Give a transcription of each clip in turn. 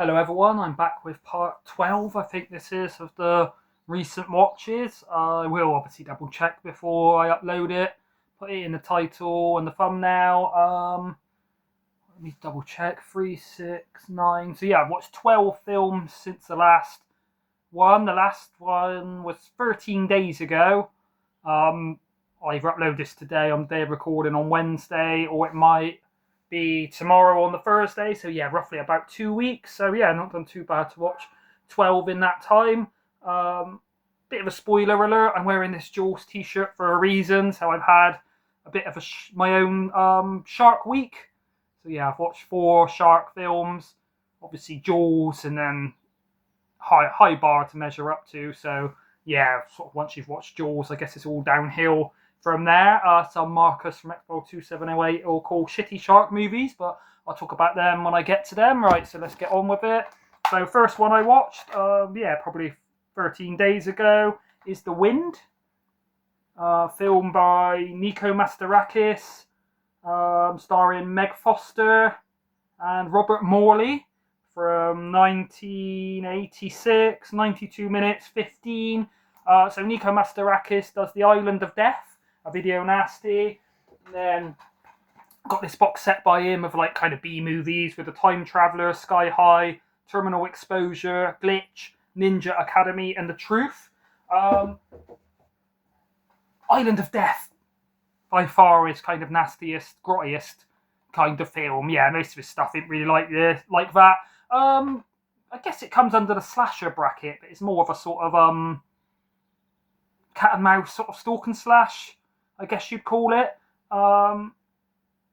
Hello everyone, I'm back with part 12, I think this is, of the recent watches. I will obviously double check before I upload it, put it in the title and the thumbnail. Let me double check, 3, 6, 9. So yeah, I've watched 12 films since the last one. The last one was 13 days ago. I'll either upload this today on day of recording on Wednesday, or it might be tomorrow on the Thursday. So yeah, roughly about 2 weeks. So yeah, not done too bad to watch 12 in that time. Bit of a spoiler alert, I'm wearing this Jaws t-shirt for a reason. So I've had a bit of my own shark week. So yeah, I've watched 4 shark films, obviously Jaws, and then high bar to measure up to. So yeah, sort of once you've watched Jaws, I guess it's all downhill from there. Some Marcus from Expo 2708 will call shitty shark movies, but I'll talk about them when I get to them. Right, so let's get on with it. So first one I watched, probably 13 days ago, is The Wind, film by Nico Mastorakis, starring Meg Foster and Robert Morley, from 1986, 92 minutes, 15. So Nico Mastorakis does The Island of Death, a video nasty. And then got this box set by him of like kind of B movies with The Time Traveller, Sky High, Terminal Exposure, Glitch, Ninja Academy, and The Truth. Island of Death, by far, is kind of nastiest, grottiest kind of film. Yeah, most of his stuff ain't really like that. I guess it comes under the slasher bracket, but it's more of a sort of cat and mouse sort of stalk and slash, I guess you'd call it.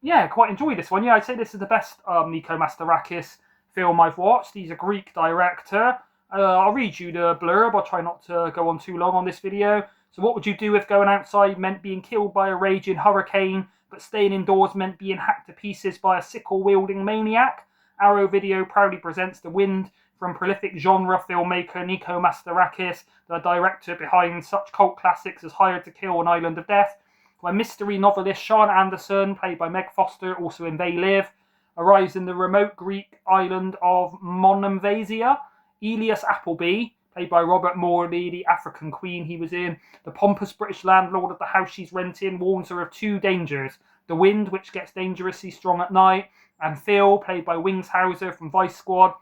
Yeah, quite enjoyed this one. Yeah, I'd say this is the best Nico Mastorakis film I've watched. He's a Greek director. I'll read you the blurb. I'll try not to go on too long on this video. So what would you do if going outside meant being killed by a raging hurricane, but staying indoors meant being hacked to pieces by a sickle-wielding maniac? Arrow Video proudly presents The Wind from prolific genre filmmaker Nico Mastorakis, the director behind such cult classics as Hired to Kill and Island of Death, where mystery novelist Sean Anderson, played by Meg Foster, also in They Live, arrives in the remote Greek island of Monemvasia. Elias Appleby, played by Robert Morley, the African queen he was in, the pompous British landlord of the house she's renting, warns her of 2 dangers: the wind, which gets dangerously strong at night, and Phil, played by Wings Hauser from Vice Squad,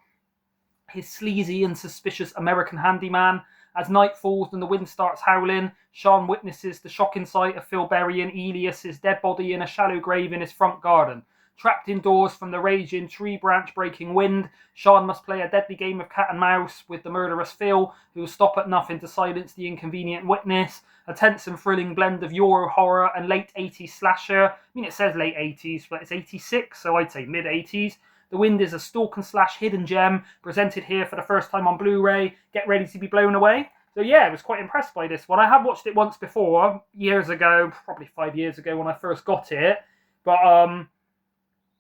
his sleazy and suspicious American handyman. As night falls and the wind starts howling, Sean witnesses the shocking sight of Phil burying Elias's dead body in a shallow grave in his front garden. Trapped indoors from the raging tree branch breaking wind, Sean must play a deadly game of cat and mouse with the murderous Phil, who will stop at nothing to silence the inconvenient witness. A tense and thrilling blend of Euro horror and late 80s slasher. I mean, it says late 80s, but it's 86, so I'd say mid 80s. The Wind is a stalk and slash hidden gem, presented here for the first time on Blu-ray. Get ready to be blown away. So yeah, I was quite impressed by this one. I have watched it once before, years ago, probably 5 years ago when I first got it. But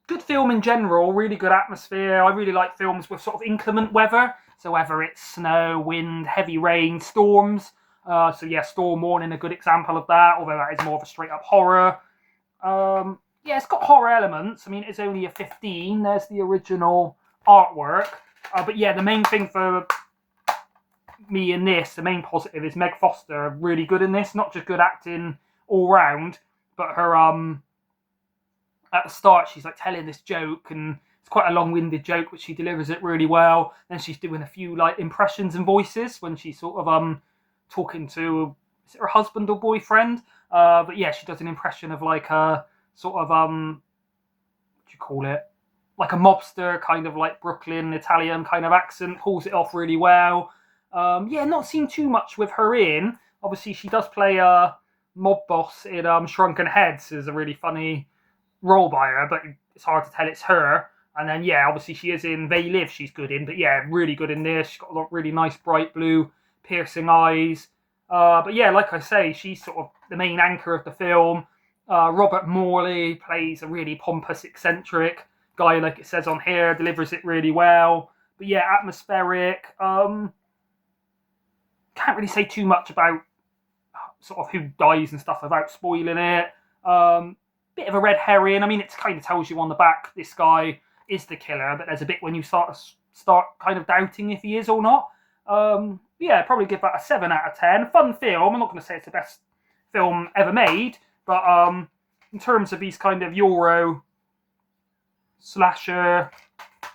good film in general, really good atmosphere. I really like films with sort of inclement weather. So whether it's snow, wind, heavy rain, storms. So yeah, Storm Warning, a good example of that, although that is more of a straight up horror. Yeah, it's got horror elements. I mean, it's only a 15. There's the original artwork. But yeah, the main thing for me in this, the main positive, is Meg Foster really good in this. Not just good acting all round, but her at the start she's like telling this joke, and it's quite a long-winded joke, but she delivers it really well. Then she's doing a few like impressions and voices when she's sort of talking to, is it her husband or boyfriend? But yeah, she does an impression of like a sort of what do you call it? Like a mobster, kind of like Brooklyn Italian kind of accent. Pulls it off really well. Yeah, not seen too much with her in. Obviously, she does play a mob boss in Shrunken Heads. Is a really funny role by her, but it's hard to tell it's her. And then yeah, obviously she is in They Live. She's good in, but yeah, really good in this. She's got a lot really nice bright blue, piercing eyes. But yeah, like I say, she's sort of the main anchor of the film. Robert Morley plays a really pompous, eccentric guy, like it says on here, delivers it really well. But yeah, atmospheric. Can't really say too much about sort of who dies and stuff without spoiling it. Bit of a red herring. I mean, it kind of tells you on the back this guy is the killer, but there's a bit when you start to start kind of doubting if he is or not. Yeah, probably give that a 7 out of 10. Fun film. I'm not going to say it's the best film ever made, but in terms of these kind of Euro slasher,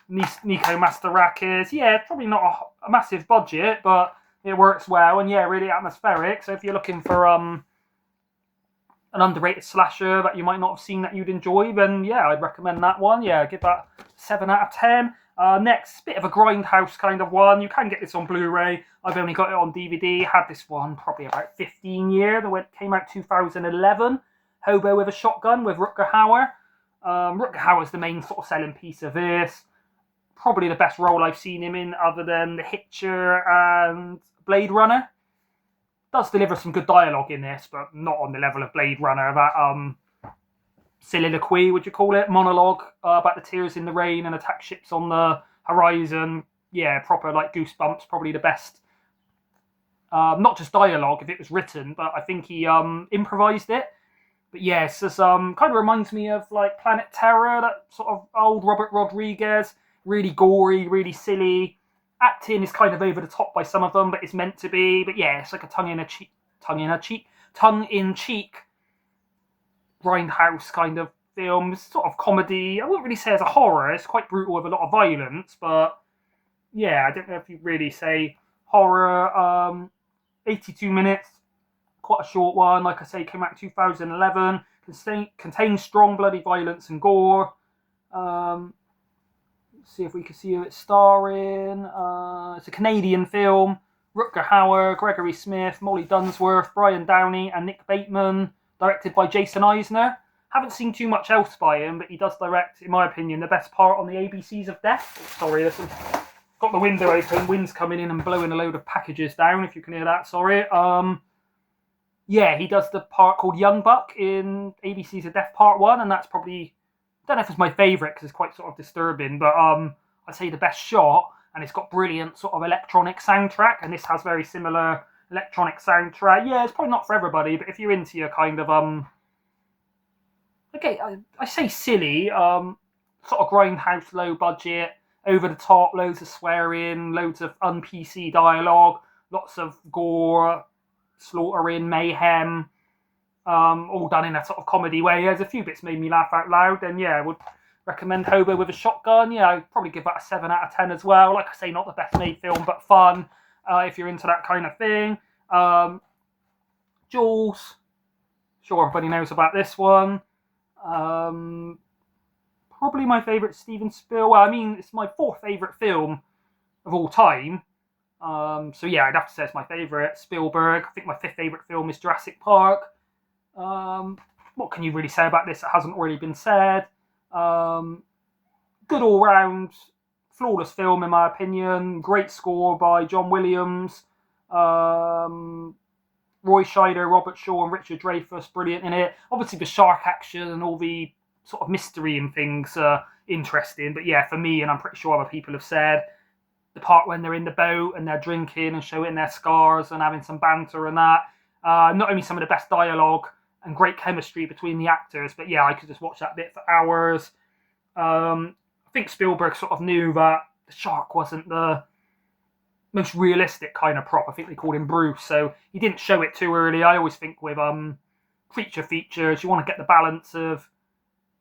Nico Mastarakis, yeah, probably not a massive budget, but it works well, and yeah, really atmospheric. So if you're looking for an underrated slasher that you might not have seen that you'd enjoy, then yeah, I'd recommend that one. Yeah, give that 7 out of 10. Next, bit of a grindhouse kind of one. You can get this on Blu-ray. I've only got it on DVD. Had this one probably about 15 years. It came out 2011. Hobo with a Shotgun with Rutger Hauer. Rutger Hauer's the main sort of selling piece of this. Probably the best role I've seen him in, other than The Hitcher and Blade Runner. Does deliver some good dialogue in this, but not on the level of Blade Runner. That soliloquy, would you call it, monologue about the tears in the rain and attack ships on the horizon. Yeah, proper like goosebumps. Probably the best. Not just dialogue if it was written, but I think he improvised it. But yes, this kind of reminds me of like Planet Terror, that sort of old Robert Rodriguez. Really gory, really silly. Acting is kind of over the top by some of them, but it's meant to be. But yeah, it's like a tongue-in-cheek grindhouse kind of film. It's sort of comedy. I wouldn't really say it's a horror. It's quite brutal with a lot of violence, but yeah, I don't know if you really say horror. 82 minutes, quite a short one. Like I say, came out in 2011. Contains strong bloody violence and gore. See if we can see who it's starring. It's a Canadian film. Rutger Hauer, Gregory Smith, Molly Dunsworth, Brian Downey, and Nick Bateman. Directed by Jason Eisner. Haven't seen too much else by him, but he does direct, in my opinion, the best part on the ABCs of Death. Oh, sorry, listen. Got the window open. Wind's coming in and blowing a load of packages down, if you can hear that. Sorry. Yeah, he does the part called Young Buck in ABCs of Death Part 1, and that's probably... I don't know if it's my favourite because it's quite sort of disturbing, but I'd say the best shot, and it's got brilliant sort of electronic soundtrack, and this has very similar electronic soundtrack. Yeah, it's probably not for everybody, but if you're into your kind of okay, I say silly, sort of grindhouse, low budget, over the top, loads of swearing, loads of un-PC dialogue, lots of gore, slaughtering, mayhem. All done in a sort of comedy way. There's a few bits made me laugh out loud, and yeah, I would recommend Hobo with a Shotgun. Yeah, I'd probably give that a 7 out of 10 as well. Like I say, not the best made film, but fun if you're into that kind of thing. Jaws, sure everybody knows about this one. Probably my favourite Steven Spielberg. Well, I mean, it's my 4th favourite film of all time. So yeah, I'd have to say it's my favourite. Spielberg. I think my 5th favourite film is Jurassic Park. What can you really say about this that hasn't already been said? Good all-round, flawless film in my opinion. Great score by John Williams. Roy Scheider, Robert Shaw and Richard Dreyfuss, brilliant in it. Obviously the shark action and all the sort of mystery and things are interesting. But yeah, for me, and I'm pretty sure other people have said, the part when they're in the boat and they're drinking and showing their scars and having some banter and that. Not only some of the best dialogue and great chemistry between the actors, but yeah, I could just watch that bit for hours. I think Spielberg sort of knew that the shark wasn't the most realistic kind of prop. I think they called him Bruce, so he didn't show it too early. I always think with creature features, you want to get the balance of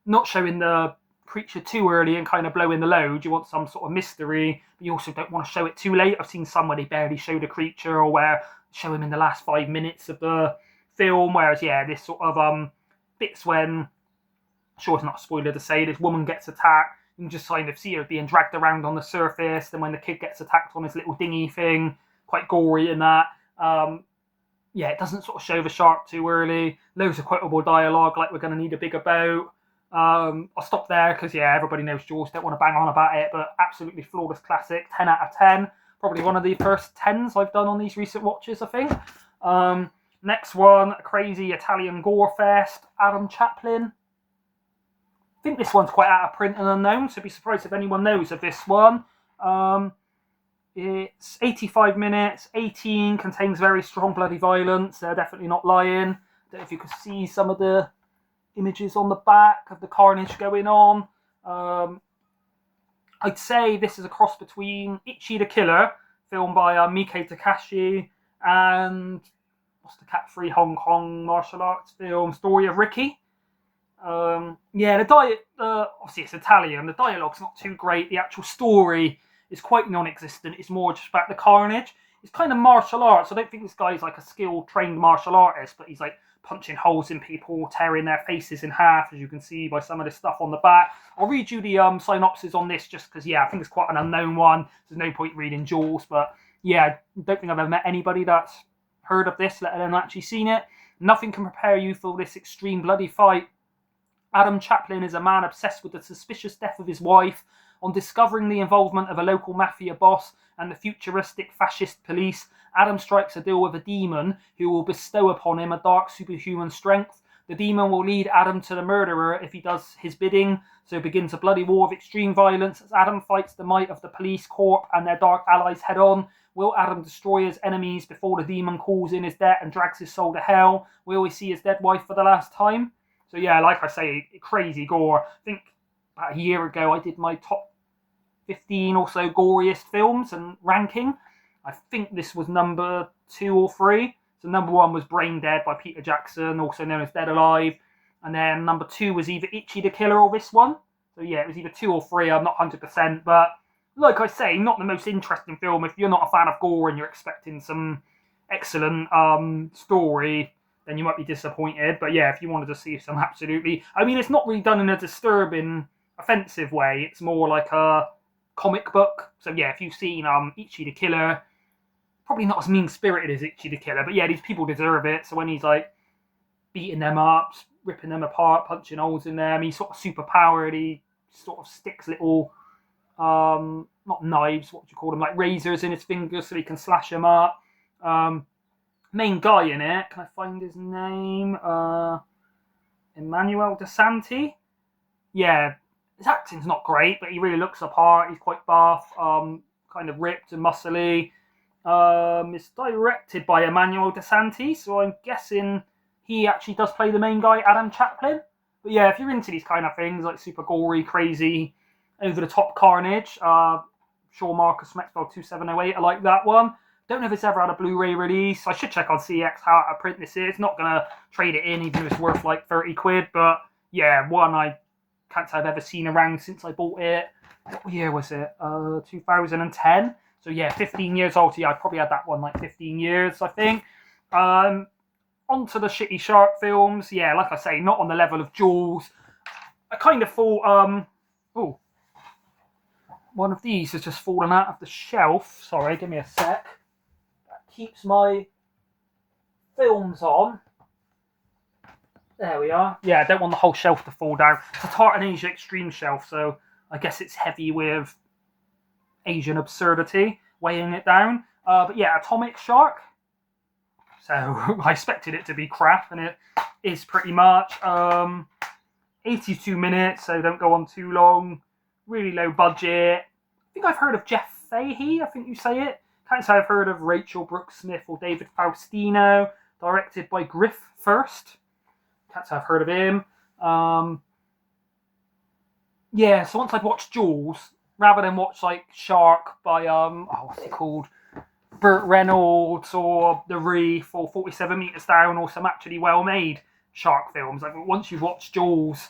not showing the creature too early and kind of blowing the load. You want some sort of mystery, but you also don't want to show it too late. I've seen some where they barely show the creature, or where show him in the last 5 minutes of the film, whereas yeah, this sort of bits when, sure it's not a spoiler to say, this woman gets attacked, you can just kind of see her being dragged around on the surface, then when the kid gets attacked on his little dinghy thing, quite gory in that. Yeah, it doesn't sort of show the shark too early. Loads of quotable dialogue, like we're going to need a bigger boat. I'll stop there because yeah, everybody knows Jaws, don't want to bang on about it, but absolutely flawless classic, 10 out of 10. Probably one of the first 10s I've done on these recent watches, I think. Next one, a crazy Italian Gorefest, Adam Chaplin. I think this one's quite out of print and unknown, so be surprised if anyone knows of this one. It's 85 minutes, 18, contains very strong bloody violence. They're definitely not lying. I don't know if you could see some of the images on the back of the carnage going on. I'd say this is a cross between Ichi the Killer, filmed by Miike Takashi, and what's the cat-free Hong Kong martial arts film, Story of Ricky. Yeah, the diet, obviously it's Italian, the dialogue's not too great, the actual story is quite non-existent, it's more just about the carnage. It's kind of martial arts, I don't think this guy's like a skilled, trained martial artist, but he's like punching holes in people, tearing their faces in half, as you can see by some of the stuff on the back. I'll read you the synopsis on this just because, yeah, I think it's quite an unknown one. There's no point reading Jaws, but yeah, I don't think I've ever met anybody that's heard of this, let alone actually seen it. Nothing can prepare you for this extreme bloody fight. Adam Chaplin is a man obsessed with the suspicious death of his wife. On discovering the involvement of a local mafia boss and the futuristic fascist police, Adam strikes a deal with a demon who will bestow upon him a dark superhuman strength. The demon will lead Adam to the murderer if he does his bidding, so begins a bloody war of extreme violence as Adam fights the might of the police corps and their dark allies head on. Will Adam destroy his enemies before the demon calls in his debt and drags his soul to hell? Will we see his dead wife for the last time? So yeah, like I say, crazy gore. I think about a year ago I did my top 15 or so goriest films and ranking. I think this was number 2 or 3. So number 1 was Brain Dead by Peter Jackson, also known as Dead Alive. And then number 2 was either Ichi the Killer or this one. So yeah, it was either 2 or 3, I'm not 100%. But like I say, not the most interesting film. If you're not a fan of gore and you're expecting some excellent story, then you might be disappointed. But yeah, if you wanted to see some absolutely... I mean, it's not really done in a disturbing, offensive way. It's more like a comic book. So yeah, if you've seen Ichi the Killer, probably not as mean-spirited as Ichi the Killer, but yeah, these people deserve it. So when he's like beating them up, ripping them apart, punching holes in them, he's sort of super-powered. He sort of sticks little, not knives, what do you call them, like razors in his fingers so he can slash them up. Main guy in it, can I find his name? Emmanuel De Santi. Yeah, his acting's not great, but he really looks the part. He's quite buff, kind of ripped and muscly. It's directed by Emmanuel De Santi, so I'm guessing he actually does play the main guy, Adam Chaplin. But yeah, if you're into these kind of things, like super gory, crazy, over-the-top carnage, Shaw Marcus Maxwell 2708, I like that one. Don't know if it's ever had a Blu-ray release. I should check on CX how out of print this is. Not going to trade it in, even if it's worth like 30 quid. But yeah, one I can't say I've ever seen around since I bought it. What year was it? 2010. So yeah, 15 years old. So yeah, I probably had that one like 15 years, I think. Onto the shitty shark films. Yeah, like I say, not on the level of Jaws. I kind of thought, oh, one of these has just fallen out of the shelf. Sorry, give me a sec. Keeps my films on. There we are. Yeah, I don't want the whole shelf to fall down. It's a Tartan Asia Extreme shelf, so I guess it's heavy with Asian absurdity weighing it down. But yeah, Atomic Shark. So I expected it to be crap, and it is pretty much. 82 minutes, so don't go on too long. Really low budget. I think I've heard of Jeff Fahey, I think you say it. Can't say I've heard of Rachel Brooks Smith or David Faustino. Directed by Griff First. Can't say I've heard of him. Yeah, so once I'd watched Jaws, rather than watch like Shark by what's it called? Burt Reynolds or The Reef or 47 Meters Down or some actually well-made shark films. Like once you've watched Jaws,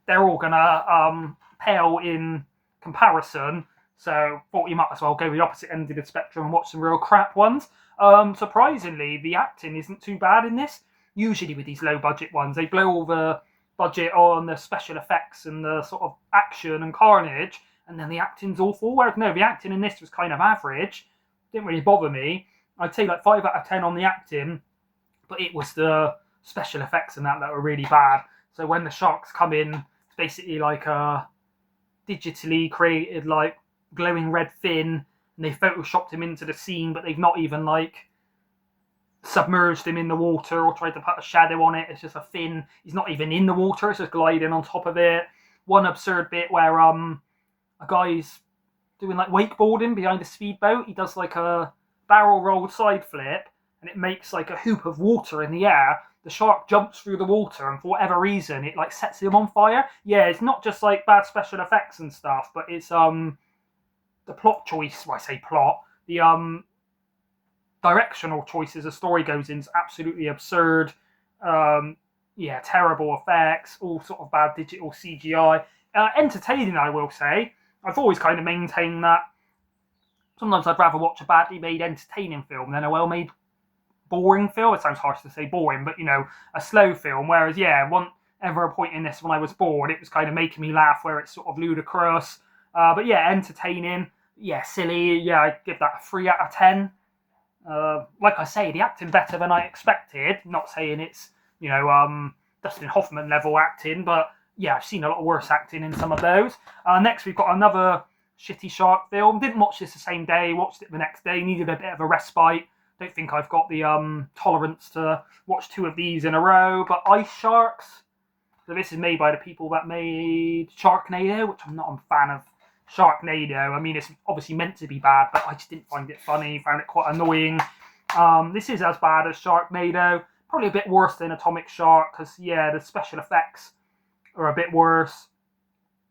they're all gonna pale in comparison. So thought you might as well go the opposite end of the spectrum and watch some real crap ones. Surprisingly, the acting isn't too bad in this. Usually with these low-budget ones, they blow all the budget on the special effects and the sort of action and carnage, and then the acting's awful. Whereas no, the acting in this was kind of average. Didn't really bother me. I'd say like 5 out of 10 on the acting, but it was the special effects and that were really bad. So when the sharks come in, it's basically like a digitally created like glowing red fin, and they photoshopped him into the scene, but they've not even like submerged him in the water or tried to put a shadow on it. It's just a fin. He's not even in the water, it's just gliding on top of it. One absurd bit where a guy's doing like wakeboarding behind a speedboat. He does like a barrel rolled side flip, and it makes like a hoop of water in the air. the shark jumps through the water and for whatever reason it like sets him on fire. Yeah, it's not just like bad special effects and stuff, but it's the plot choice. Well, I say plot. The directional choices a story goes in is absolutely absurd. Yeah, terrible effects, all sort of bad digital CGI. Entertaining, I will say. I've always kind of maintained that sometimes I'd rather watch a badly made, entertaining film than a well-made, boring film. It sounds harsh to say boring, but, you know, a slow film. Whereas, yeah, ever a point in this when I was bored, it was kind of making me laugh where it's sort of ludicrous. But, yeah, entertaining. Yeah, silly. Yeah, I'd give that a 3 out of 10. Like I say, the acting better than I expected. Not saying it's, you know, Dustin Hoffman level acting, but yeah, I've seen a lot worse acting in some of those. Next, we've got another shitty shark film. Didn't watch this the same day, watched it the next day, needed a bit of a respite. Don't think I've got the tolerance to watch 2 of these in a row. But Ice Sharks. So this is made by the people that made Sharknado, which I'm not a fan of Sharknado. I mean, it's obviously meant to be bad, but I just didn't find it funny, found it quite annoying. This is as bad as Sharknado. Probably a bit worse than Atomic Shark, because, yeah, the special effects are a bit worse.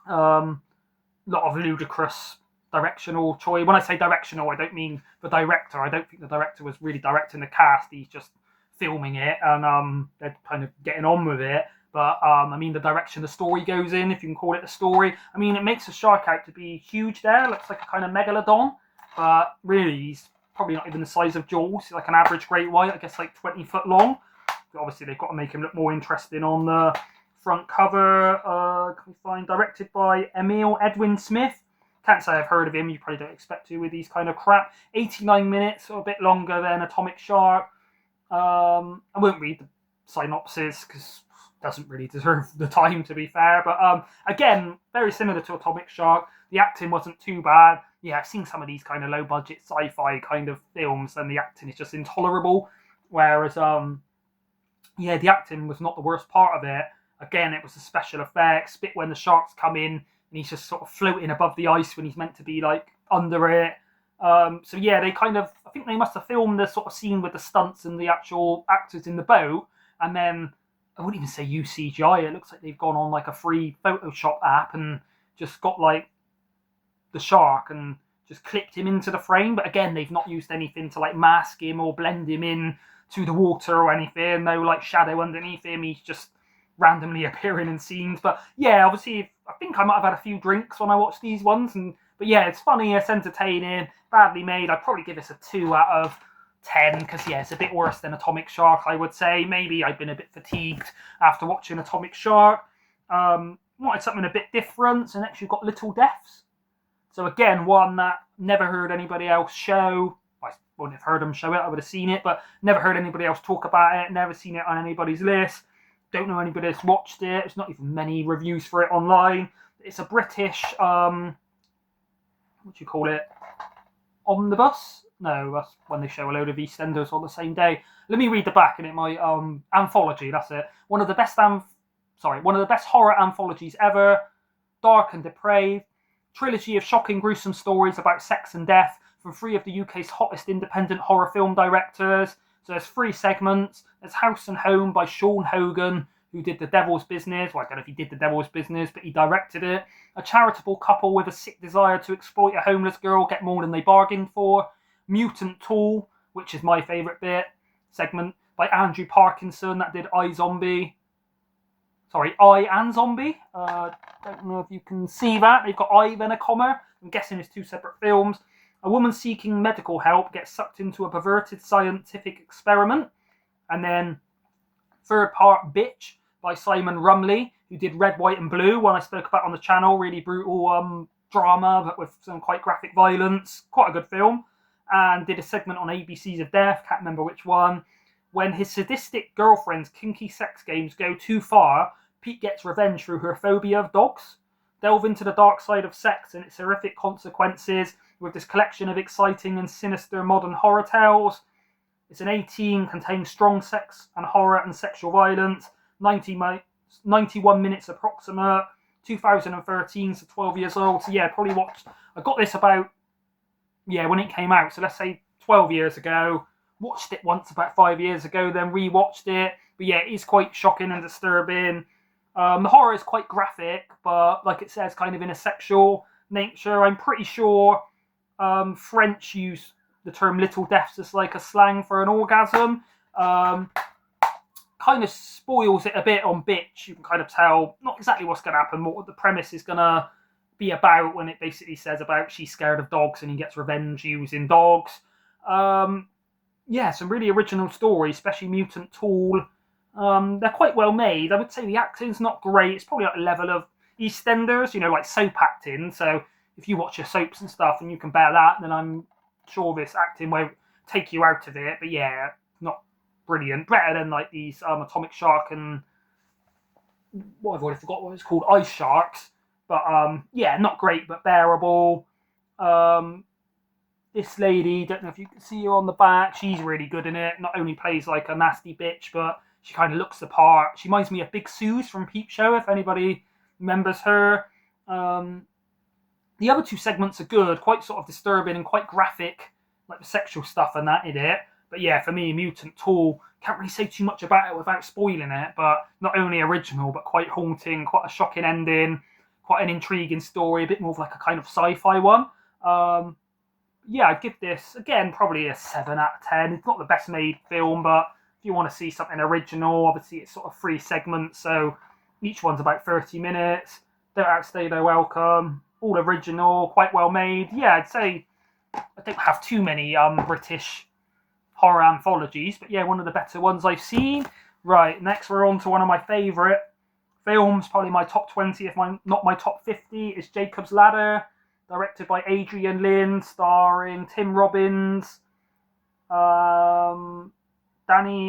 Lot of ludicrous directional choice. When I say directional, I don't mean the director. I don't think the director was really directing the cast. He's just filming it, and they're kind of getting on with it. But, I mean, the direction the story goes in, if you can call it a story. I mean, it makes the shark out to be huge there. Looks like a kind of megalodon. But really, he's probably not even the size of Jaws. He's like an average great white, I guess like 20 foot long. But obviously, they've got to make him look more interesting on the front cover. Can we find directed by Emil Edwin Smith. Can't say I've heard of him. You probably don't expect to with these kind of crap. 89 minutes, or a bit longer than Atomic Shark. I won't read the synopsis because doesn't really deserve the time, to be fair. But again, very similar to Atomic Shark. The acting wasn't too bad. Yeah, I've seen some of these kind of low-budget sci-fi kind of films, and the acting is just intolerable. Whereas, yeah, the acting was not the worst part of it. Again, it was the special effects, bit when the sharks come in, and he's just sort of floating above the ice when he's meant to be, like, under it. So, yeah, they kind of, I think they must have filmed the sort of scene with the stunts and the actual actors in the boat, and then I wouldn't even say use CGI. It looks like they've gone on like a free Photoshop app and just got like the shark and just clipped him into the frame. But again, they've not used anything to like mask him or blend him in to the water or anything. No like shadow underneath him. He's just randomly appearing in scenes. But yeah, obviously, I think I might have had a few drinks when I watched these ones. But yeah, it's funny, it's entertaining, badly made. I'd probably give this a 2 out of 10, because yeah, it's a bit worse than Atomic Shark, I would say. Maybe I've been a bit fatigued after watching Atomic Shark. Wanted something a bit different. So next you've got Little Deaths. So again, one that never heard anybody else show. I wouldn't have heard them show it, I would have seen it, but never heard anybody else talk about it, never seen it on anybody's list. Don't know anybody that's watched it. There's not even many reviews for it online. It's a British, what do you call it? Omnibus? No, that's when they show a load of EastEnders on the same day. Let me read the back, and it might anthology. That's it. One of the best horror anthologies ever. Dark and depraved. Trilogy of shocking, gruesome stories about sex and death from 3 of the UK's hottest independent horror film directors. So there's 3 segments. There's House and Home by Sean Hogan, who did The Devil's Business. Well, I don't know if he did The Devil's Business, but he directed it. A charitable couple with a sick desire to exploit a homeless girl get more than they bargained for. Mutant Tool, which is my favourite segment, by Andrew Parkinson, that did I, and Zombie. Don't know if you can see that. They've got I, then a comma. I'm guessing it's 2 separate films. A woman seeking medical help gets sucked into a perverted scientific experiment. And then 3rd part, Bitch, by Simon Rumley, who did Red, White and Blue, one I spoke about on the channel. Really brutal drama, but with some quite graphic violence. Quite a good film. And did a segment on ABCs of Death, can't remember which one. When his sadistic girlfriend's kinky sex games go too far, Pete gets revenge through her phobia of dogs. Delve into the dark side of sex and its horrific consequences with this collection of exciting and sinister modern horror tales. It's an 18, contains strong sex and horror and sexual violence, 91 minutes approximate, 2013, so 12 years old. So yeah, probably watched, I got this about, when it came out, so let's say 12 years ago. Watched it once about 5 years ago, then rewatched it. But yeah, it is quite shocking and disturbing. The horror is quite graphic, but like it says, kind of in a sexual nature. I'm pretty sure French use the term little deaths as like a slang for an orgasm. Kind of spoils it a bit on Bitch. You can kind of tell not exactly what's going to happen, what the premise is going to be about when it basically says about she's scared of dogs and he gets revenge using dogs. Yeah, some really original stories, especially Mutant Tool. They're quite well made. I would say the acting's not great. It's probably like a level of EastEnders, you know, like soap acting. So if you watch your soaps and stuff and you can bear that, then I'm sure this acting won't take you out of it. But yeah, not brilliant. Better than like these Atomic Shark and what I've already forgot what it's called, Ice Sharks. But yeah, not great but bearable. This lady, don't know if you can see her on the back, she's really good in it. Not only plays like a nasty bitch, but she kind of looks the part. She reminds me of Big Suze from Peep Show, if anybody remembers her. The other two segments are good, quite sort of disturbing and quite graphic, like the sexual stuff and that in it. But yeah, for me, Mutant Tool, can't really say too much about it without spoiling it, but not only original, but quite haunting, quite a shocking ending, quite an intriguing story, a bit more of like a kind of sci-fi one. Yeah, I'd give this, again, probably a 7 out of 10. It's not the best made film, but if you want to see something original, obviously it's sort of 3 segments, so each one's about 30 minutes. Don't outstay their welcome. All original, quite well made. Yeah, I'd say I don't have too many British horror anthologies, but yeah, one of the better ones I've seen. Right, next we're on to one of my favourite films, probably my top 20, if not my top 50, is Jacob's Ladder, directed by Adrian Lyne, starring Tim Robbins, Danny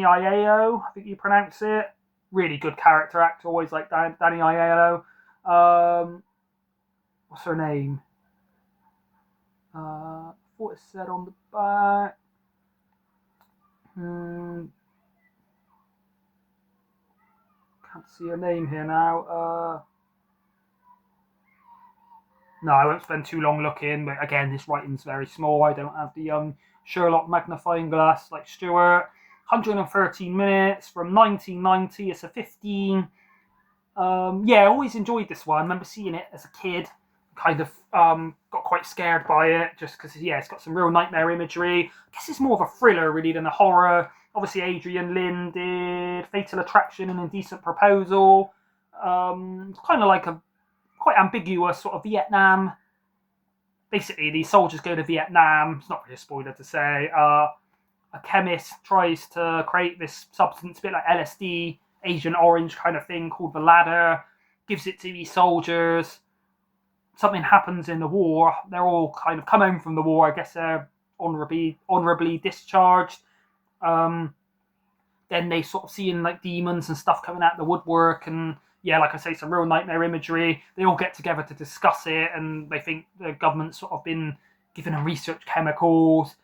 Aiello, I think you pronounce it. Really good character actor, always like Danny Aiello. What's her name? I thought it said on the back. Can't see her name here now. No, I won't spend too long looking, but again, this writing's very small. I don't have the Sherlock magnifying glass like Stuart. 113 minutes from 1990. It's a 15. Yeah, I always enjoyed this one. I remember seeing it as a kid. Kind of got quite scared by it just because, yeah, it's got some real nightmare imagery. I guess it's more of a thriller really than a horror. Obviously, Adrian Lyne did Fatal Attraction and Indecent Proposal. Kind of like a quite ambiguous sort of Vietnam. Basically, these soldiers go to Vietnam. It's not really a spoiler to say. A chemist tries to create this substance, a bit like LSD, Agent Orange kind of thing, called the Ladder. Gives it to these soldiers. Something happens in the war. They're all kind of come home from the war. I guess they're honorably discharged. Then they sort of seeing like demons and stuff coming out of the woodwork, and yeah, like I say, some real nightmare imagery. They all get together to discuss it, and they think the government's sort of been giving them research chemicals.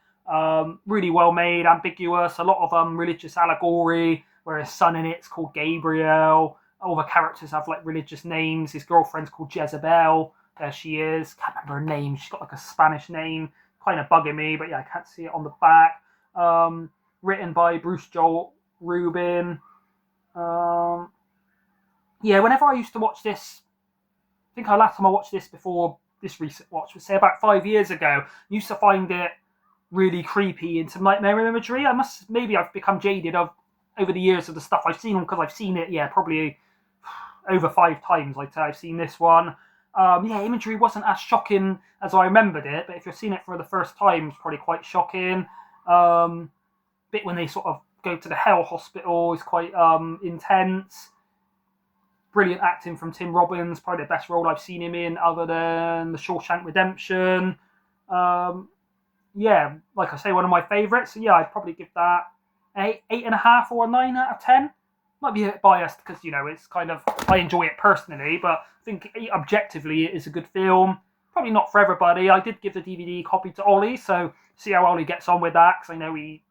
Really well made, ambiguous, a lot of religious allegory, where his son in it's called Gabriel. All the characters have like religious names. His girlfriend's called Jezebel. There she is. Can't remember her name. She's got like a Spanish name. Kind of bugging me, but yeah, I can't see it on the back. Written by Bruce Joel Rubin. Yeah, whenever I used to watch this, I think the last time I watched this before this recent watch was say about 5 years ago. I used to find it really creepy and some nightmare imagery. Maybe I've become jaded over the years of the stuff I've seen because I've seen it, yeah, probably over 5 times. Like I've seen this one. Yeah, imagery wasn't as shocking as I remembered it, but if you're seeing it for the first time, it's probably quite shocking. Bit when they sort of go to the Hell Hospital is quite intense. Brilliant acting from Tim Robbins, probably the best role I've seen him in other than The Shawshank Redemption. Yeah, like I say, one of my favourites. So yeah, I'd probably give that 8.5 or a 9 out of 10. Might be a bit biased because, you know, it's kind of, I enjoy it personally, but I think objectively it is a good film. Probably not for everybody. I did give the DVD copy to Ollie, so see how Ollie gets on with that, because I know he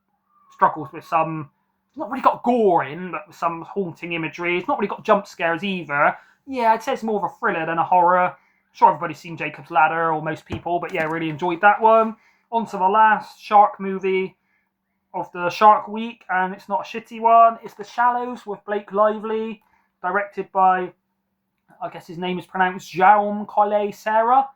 struggles with some, it's not really got gore in, but with some haunting imagery. It's not really got jump scares either. Yeah, I'd say it's more of a thriller than a horror. I'm sure everybody's seen Jacob's Ladder, or most people, but yeah, really enjoyed that one. On to the last shark movie. of the Shark Week, and it's not a shitty one. It's The Shallows with Blake Lively, directed by, I guess his name is pronounced Jaume Collet-Serra,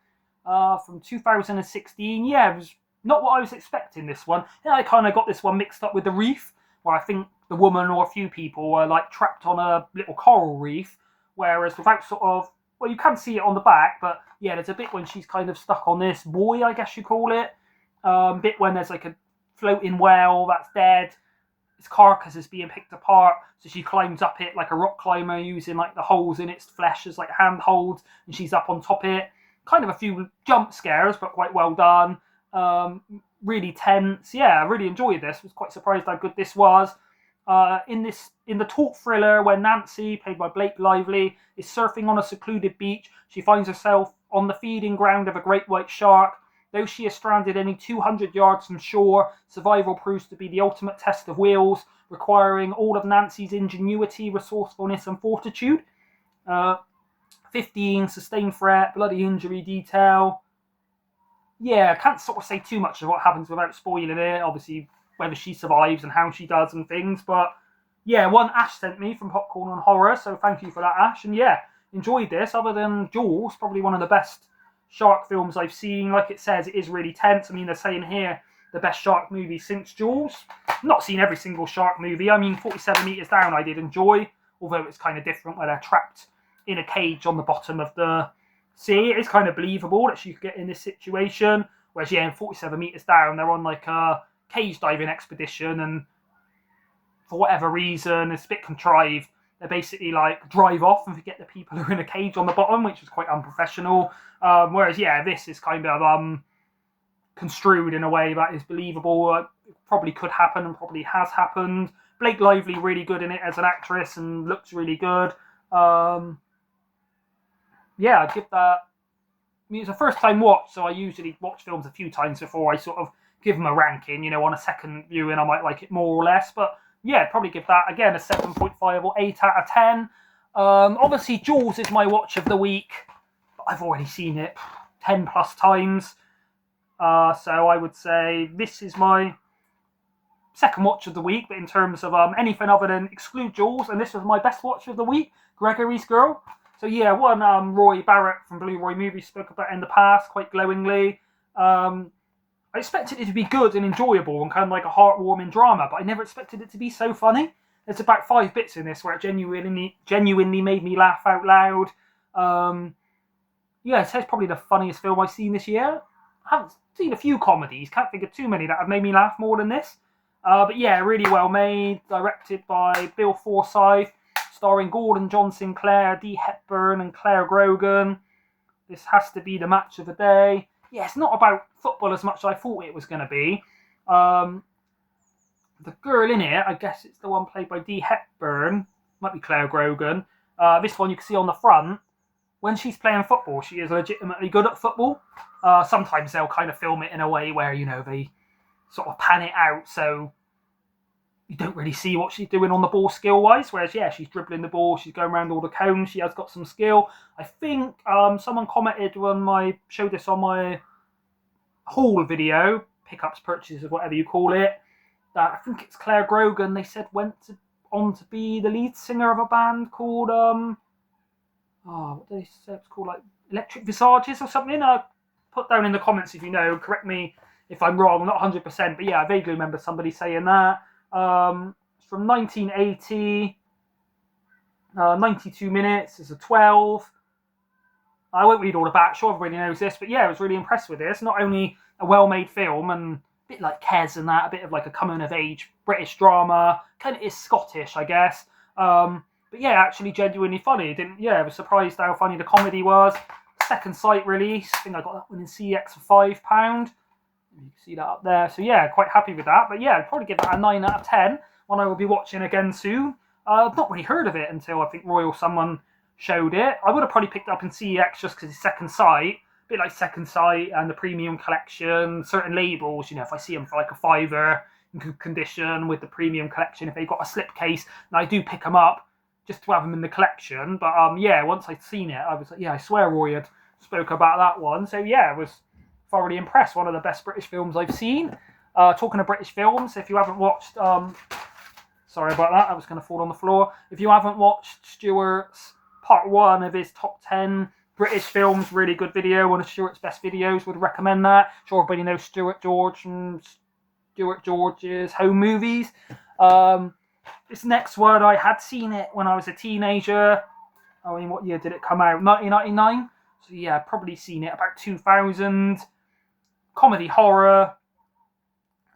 from 2016. Yeah, it was not what I was expecting, this one. Yeah, I kind of got this one mixed up with The Reef, where I think the woman or a few people were like trapped on a little coral reef, whereas without sort of, well, you can see it on the back, but yeah, there's a bit when she's kind of stuck on this buoy, I guess you call it. Bit when there's like a floating whale that's dead, its carcass is being picked apart, so she climbs up it like a rock climber, using like the holes in its flesh as like handholds, and she's up on top of it. Kind of a few jump scares, but quite well done. Really tense. Yeah, I really enjoyed this. Was quite surprised how good this was. In the talk thriller, where Nancy, played by Blake Lively, is surfing on a secluded beach, she finds herself on the feeding ground of a great white shark. Though she is stranded only 200 yards from shore, survival proves to be the ultimate test of wills, requiring all of Nancy's ingenuity, resourcefulness, and fortitude. 15, sustained threat, bloody injury detail. Yeah, I can't sort of say too much of what happens without spoiling it. Obviously, whether she survives and how she does and things. But yeah, one Ash sent me from Popcorn on Horror, so thank you for that, Ash. And yeah, enjoyed this. Other than Jaws, probably one of the best shark films I've seen. Like it says, it is really tense. I mean, they're saying here the best shark movie since Jaws. Not seen every single shark movie. I mean, 47 Meters Down I did enjoy, although it's kind of different where they're trapped in a cage on the bottom of the sea. It is kind of believable that she could get in this situation. Whereas, yeah, in 47 Meters Down, they're on like a cage diving expedition, and for whatever reason, it's a bit contrived. They basically like drive off and forget the people who are in a cage on the bottom, which is quite unprofessional. Whereas, yeah, this is kind of construed in a way that is believable. It probably could happen and probably has happened. Blake Lively really good in it as an actress and looks really good. Yeah, I'd give that. I mean, it's a first time watch, so I usually watch films a few times before I sort of give them a ranking. You know, on a second viewing, I might like it more or less. But yeah, I'd probably give that, again, a 7.5 or 8 out of 10. Obviously, Jaws is my watch of the week. But I've already seen it 10 plus times. So I would say this is my second watch of the week. But in terms of anything other than exclude Jaws, and this was my best watch of the week, Gregorys Girl. So yeah, one Roy Barrett from Blue Roy Movies spoke about in the past quite glowingly. I expected it to be good and enjoyable and kind of like a heartwarming drama, but I never expected it to be so funny. There's about 5 bits in this where it genuinely made me laugh out loud. Yeah, it's probably the funniest film I've seen this year. I haven't seen a few comedies, can't think of too many that have made me laugh more than this. But yeah, really well made, directed by Bill Forsyth, starring Gordon John Sinclair, Dee Hepburn, and Claire Grogan. This has to be the match of the day. Yeah, it's not about football as much as I thought it was going to be. The girl in it, I guess it's the one played by Dee Hepburn, might be Claire Grogan. This one you can see on the front. When she's playing football, she is legitimately good at football. Sometimes they'll kind of film it in a way where, you know, they sort of pan it out, so you don't really see what she's doing on the ball skill-wise, whereas, yeah, she's dribbling the ball, she's going around all the cones, she has got some skill. I think someone commented when I showed this on my haul video, pickups, purchases, whatever you call it, that I think it's Claire Grogan, they said went on to be the lead singer of a band called, what did they say it's called, like Electric Visages or something? Put down in the comments if you know, correct me if I'm wrong, not 100%, but yeah, I vaguely remember somebody saying that. It's from 1980, 92 minutes, it's a 12. I won't read all about it, sure everybody knows this, but yeah, I was really impressed with this. Not only a well-made film, and a bit like Kes and that, a bit of like a coming-of-age British drama, kind of is Scottish, I guess. But yeah, actually genuinely funny. I was surprised how funny the comedy was. Second Sight release, I think I got that one in CX for £5. You can see that up there. So yeah, quite happy with that. But yeah, I'd probably give that a 9 out of 10. One I will be watching again soon. I've not really heard of it until I think Royal someone showed it. I would have probably picked it up in CX just because it's Second Sight. A bit like Second Sight and the Premium Collection. Certain labels, you know, if I see them for like a £5 in good condition with the Premium Collection, if they've got a slipcase, and I do pick them up just to have them in the collection. But yeah, once I'd seen it, I was like, yeah, I swear Roy had spoke about that one. So yeah, I was thoroughly impressed. One of the best British films I've seen. Talking of British films, if you haven't watched, sorry about that, I was going to fall on the floor. If you haven't watched Stuart's part 1 of his top 10 British films, really good video, one of Stuart's best videos, would recommend that. Sure, everybody knows Stuart George and Stuart George's home movies. This next one, I had seen it when I was a teenager. I mean, what year did it come out? 1999? So yeah, probably seen it about 2000. Comedy horror.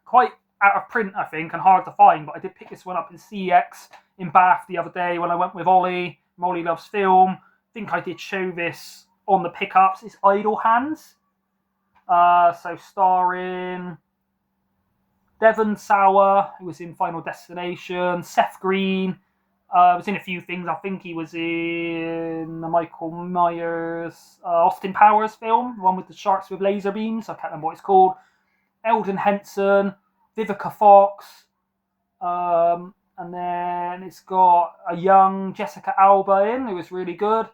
Quite out of print, I think, and hard to find, but I did pick this one up in CX in Bath the other day when I went with Ollie. Molly loves film. I think I did show this on the pickups. It's Idle Hands. So starring Devon Sawa, who was in Final Destination, Seth Green, was in a few things. I think he was in the Michael Myers, Austin Powers film, the one with the sharks with laser beams. I can't remember what it's called. Eldon Henson, Vivica Fox, and then it's got a young Jessica Alba in, who was really good.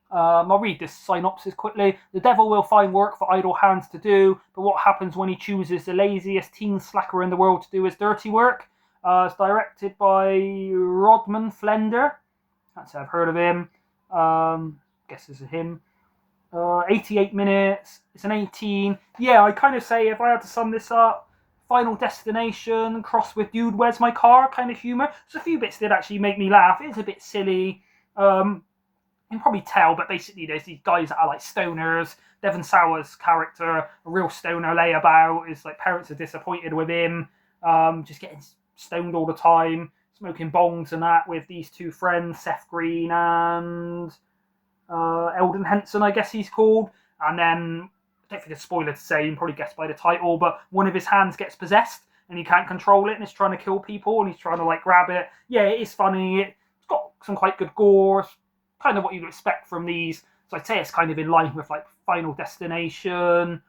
I'll read this synopsis quickly. The devil will find work for idle hands to do, but what happens when he chooses the laziest teen slacker in the world to do his dirty work? It's directed by Rodman Flender. That's how I've heard of him. Guess this is him. 88 minutes. It's an 18. Yeah, I kind of say, if I had to sum this up, Final Destination crossed with Dude, Where's My Car kind of humour. There's a few bits that actually make me laugh. It's a bit silly. You can probably tell, but basically there's these guys that are like stoners. Devon Sawa's character, a real stoner layabout. His like parents are disappointed with him. Just getting stoned all the time, smoking bongs and that with these two friends, Seth Green and Eldon Henson, I guess he's called. And then, I don't think it's a spoiler to say, you can probably guess by the title, but one of his hands gets possessed and he can't control it and it's trying to kill people and he's trying to like grab it. Yeah, it is funny. It's got some quite good gore. Kind of what you'd expect from these. So I'd say it's kind of in line with like Final Destination,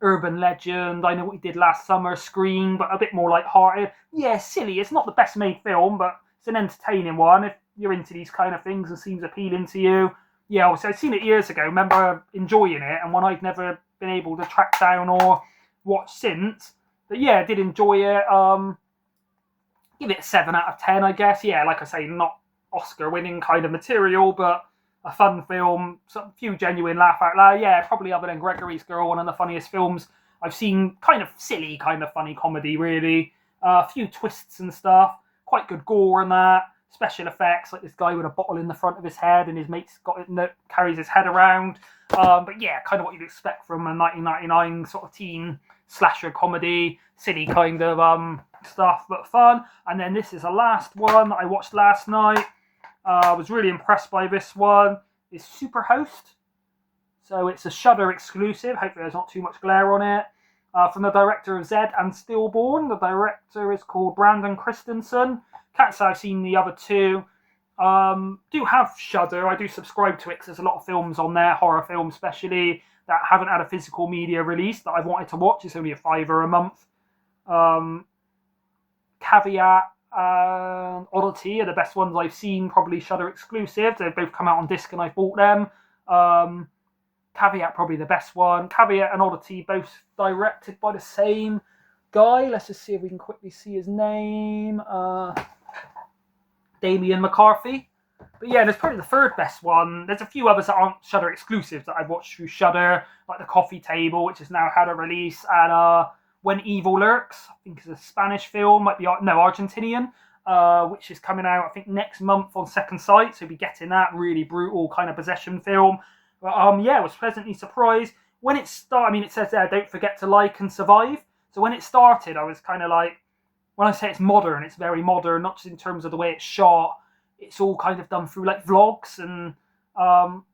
Urban Legend, I Know What You Did Last Summer, Scream, but a bit more light-hearted. Yeah, silly. It's not the best made film, but it's an entertaining one if you're into these kind of things and seems appealing to you. Yeah, obviously I'd seen it years ago, remember enjoying it, and one I've never been able to track down or watch since. But yeah, I did enjoy it. Give it a 7 out of 10, I guess. Yeah, like I say, not Oscar-winning kind of material, but a fun film, a few genuine laugh out loud. Yeah, probably other than Gregorys Girl, one of the funniest films I've seen. Kind of silly, kind of funny comedy, really. A few twists and stuff. Quite good gore in that. Special effects, like this guy with a bottle in the front of his head, and his mate's got it, carries his head around. But yeah, kind of what you'd expect from a 1999 sort of teen slasher comedy. Silly kind of stuff, but fun. And then this is the last one that I watched last night. I was really impressed by this one. It's Superhost. So it's a Shudder exclusive. Hopefully there's not too much glare on it. From the director of Zed and Stillborn. The director is called Brandon Christensen. Can't say I've seen the other two. Do have Shudder. I do subscribe to it because there's a lot of films on there, horror films especially, that haven't had a physical media release that I've wanted to watch. It's only a $5 a month. Caveat and Oddity are the best ones I've seen, probably Shudder exclusive. They've both come out on disc and I've bought them. Caveat probably the best one. Caveat and Oddity both directed by the same guy. Let's just see if we can quickly see his name. Damien McCarthy. But yeah, there's probably the third best one. There's a few others that aren't Shudder exclusives that I've watched through Shudder, like The Coffee Table, which has now had a release, and When Evil Lurks, I think is a Spanish film, might be Argentinian, which is coming out I think next month on Second Sight. So we'll be getting that really brutal kind of possession film. But yeah, I was pleasantly surprised when it started. I mean, it says there, don't forget to like and survive. So when it started, I was kind of like, when I say it's modern, it's very modern, not just in terms of the way it's shot. It's all kind of done through like vlogs, and I'll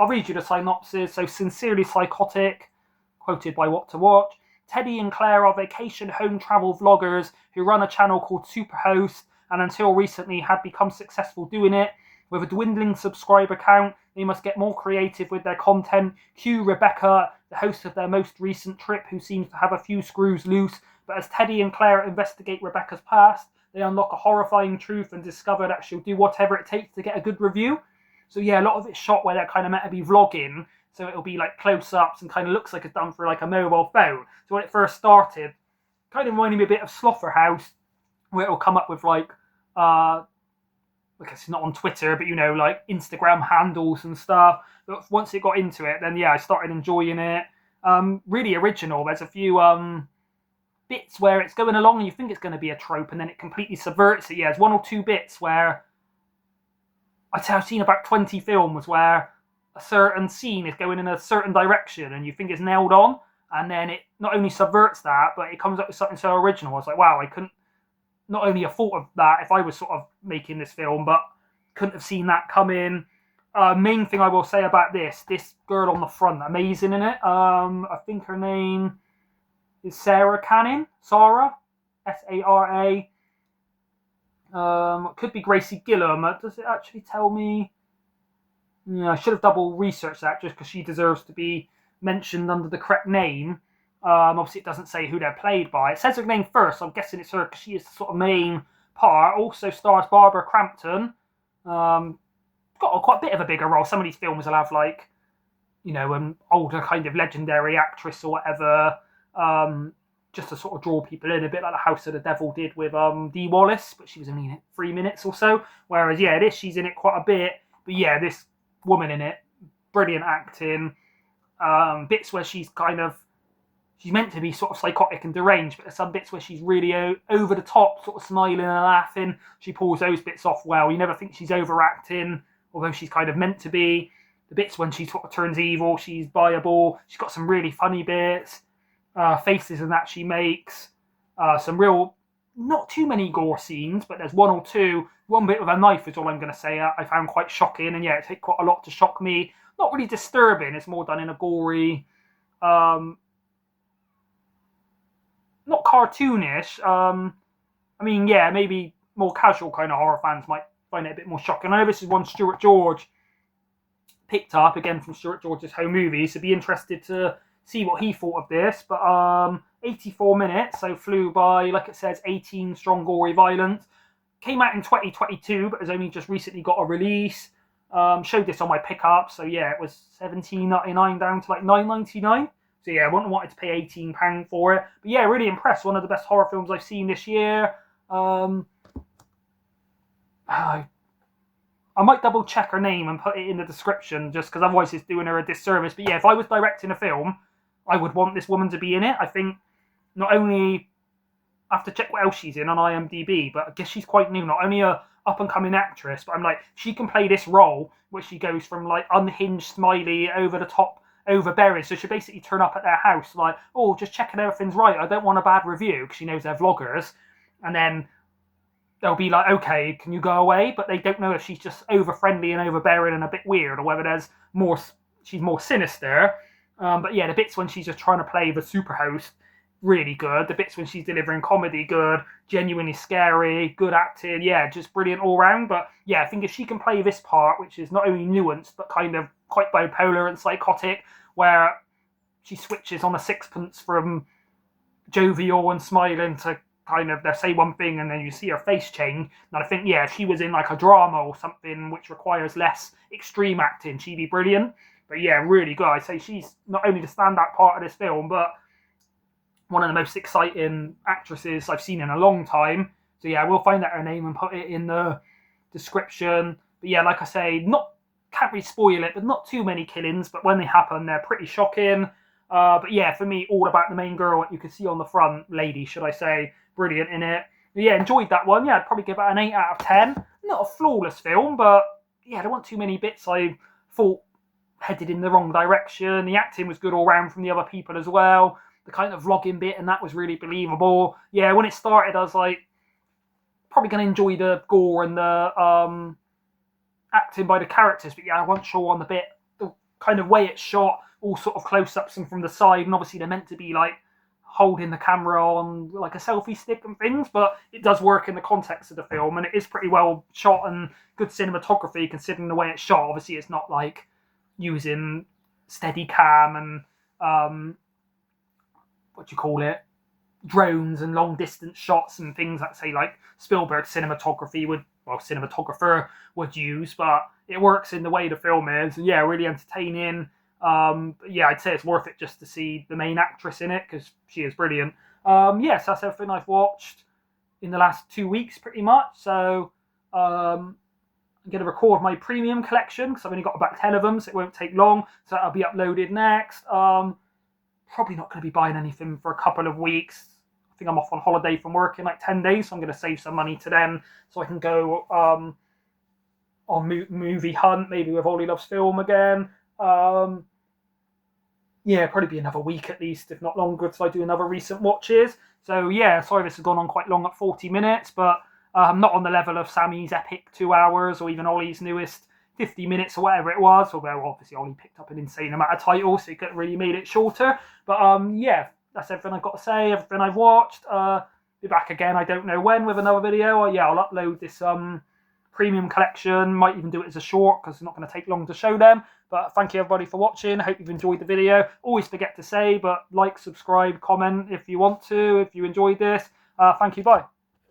read you the synopsis. So, sincerely psychotic, quoted by What to Watch. Teddy and Claire are vacation home travel vloggers who run a channel called Superhost, and until recently had become successful doing it. With a dwindling subscriber count, they must get more creative with their content. Cue Rebecca, the host of their most recent trip, who seems to have a few screws loose. But as Teddy and Claire investigate Rebecca's past, they unlock a horrifying truth and discover that she'll do whatever it takes to get a good review. So yeah, a lot of it's shot where they're kind of meant to be vlogging. So it'll be like close-ups and kind of looks like it's done for like a mobile phone. So when it first started, kind of reminding me a bit of Slaughterhouse, where it'll come up with like I guess it's not on Twitter, but you know, like Instagram handles and stuff. But once it got into it, then yeah, I started enjoying it. Really original. There's a few bits where it's going along and you think it's going to be a trope, and then it completely subverts it. Yeah, there's one or two bits where I'd say I've seen about 20 films where a certain scene is going in a certain direction, and you think it's nailed on, and then it not only subverts that, but it comes up with something so original. I was like, wow, I couldn't not only have thought of that if I was sort of making this film, but couldn't have seen that come in. Main thing I will say about this girl on the front, amazing in it. I think her name is Sarah Cannon. Sarah, Sara. Could be Gracie Gillam. Does it actually tell me? Yeah, I should have double researched that just because she deserves to be mentioned under the correct name. Obviously, it doesn't say who they're played by. It says her name first, so I'm guessing it's her because she is the sort of main part. Also stars Barbara Crampton. Got quite a bit of a bigger role. Some of these films will have, like, you know, an older kind of legendary actress or whatever, just to sort of draw people in, a bit like the House of the Devil did with Dee Wallace, but she was only in it 3 minutes or so. Whereas, yeah, she's in it quite a bit. But yeah, this woman in it, brilliant acting. Bits where she's meant to be sort of psychotic and deranged, but there's some bits where she's really over the top, sort of smiling and laughing. She pulls those bits off well. You never think she's overacting, although she's kind of meant to be. The bits when she sort of turns evil, she's viable. She's got some really funny bits, faces and that she makes. Some real, not too many gore scenes, but there's one or two. One bit with a knife is all I'm going to say. I found quite shocking, and yeah, it took quite a lot to shock me. Not really disturbing. It's more done in a gory, not cartoonish. I mean, yeah, maybe more casual kind of horror fans might find it a bit more shocking. I know this is one Stuart George picked up, again from Stuart George's home movies, so be interested to see what he thought of this. But 84 minutes, so flew by, like it says, 18 strong gory violence. Came out in 2022, but has only just recently got a release. Showed this on my pickup, so yeah, it was $17.99 down to like $9.99. So yeah, I wouldn't have wanted to pay £18 for it. But yeah, really impressed. One of the best horror films I've seen this year. I might double check her name and put it in the description, just because otherwise it's doing her a disservice. But yeah, if I was directing a film, I would want this woman to be in it. I think not only I have to check what else she's in on IMDb, but I guess she's quite new. Not only a up-and-coming actress, but I'm like, she can play this role where she goes from like unhinged, smiley, over-the-top, overbearing. So she'll basically turn up at their house like, oh, just checking everything's right. I don't want a bad review, because she knows they're vloggers. And then they'll be like, okay, can you go away? But they don't know if she's just over-friendly and overbearing and a bit weird, or whether she's more sinister. But yeah, the bits when she's just trying to play the Superhost, really good. The bits when she's delivering comedy, good. Genuinely scary, good acting. Yeah, just brilliant all round. But yeah, I think if she can play this part, which is not only nuanced, but kind of quite bipolar and psychotic, where she switches on a sixpence from jovial and smiling to kind of, they say one thing and then you see her face change. And I think, yeah, if she was in like a drama or something which requires less extreme acting, she'd be brilliant. But yeah, really good. I'd say she's not only the standout part of this film, but one of the most exciting actresses I've seen in a long time. So yeah, we'll find out her name and put it in the description. But yeah, like I say, can't really spoil it, but not too many killings. But when they happen, they're pretty shocking. But yeah, for me, all about the main girl, you can see on the front, lady, should I say, brilliant in it. But yeah, enjoyed that one. Yeah, I'd probably give it an 8 out of 10. Not a flawless film, but yeah, there weren't too many bits I thought headed in the wrong direction. The acting was good all round from the other people as well. The kind of vlogging bit, and that was really believable. Yeah, when it started, I was like, probably going to enjoy the gore and the acting by the characters, but yeah, I wasn't sure on the kind of way it's shot, all sort of close-ups and from the side, and obviously they're meant to be like holding the camera on like a selfie stick and things, but it does work in the context of the film, and it is pretty well shot and good cinematography considering the way it's shot. Obviously it's not like using steady cam and drones and long distance shots and things that say like Spielberg cinematographer would use, but it works in the way the film is. And yeah, really entertaining. But yeah, I'd say it's worth it just to see the main actress in it because she is brilliant. Yes, that's everything I've watched in the last 2 weeks, pretty much. So I'm going to record my premium collection because I've only got about 10 of them, so it won't take long. So that'll be uploaded next. Probably not going to be buying anything for a couple of weeks. I think I'm off on holiday from work in like 10 days, so I'm going to save some money to then so I can go on movie hunt, maybe with Ollie Loves Film again. Yeah, probably be another week at least, if not longer, till I do another recent watches. So yeah, sorry this has gone on quite long at 40 minutes, but not on the level of Sammy's epic 2 hours or even Ollie's newest 50 minutes or whatever it was. Although obviously Ollie picked up an insane amount of titles, so he could have really made it shorter. But yeah, that's everything I've got to say, everything I've watched. Be back again, I don't know when, with another video. Or yeah, I'll upload this premium collection, might even do it as a short because it's not going to take long to show them. But thank you everybody for watching. I hope you've enjoyed the video. Always forget to say, but like, subscribe, comment if you want to, if you enjoyed this. Thank you, bye.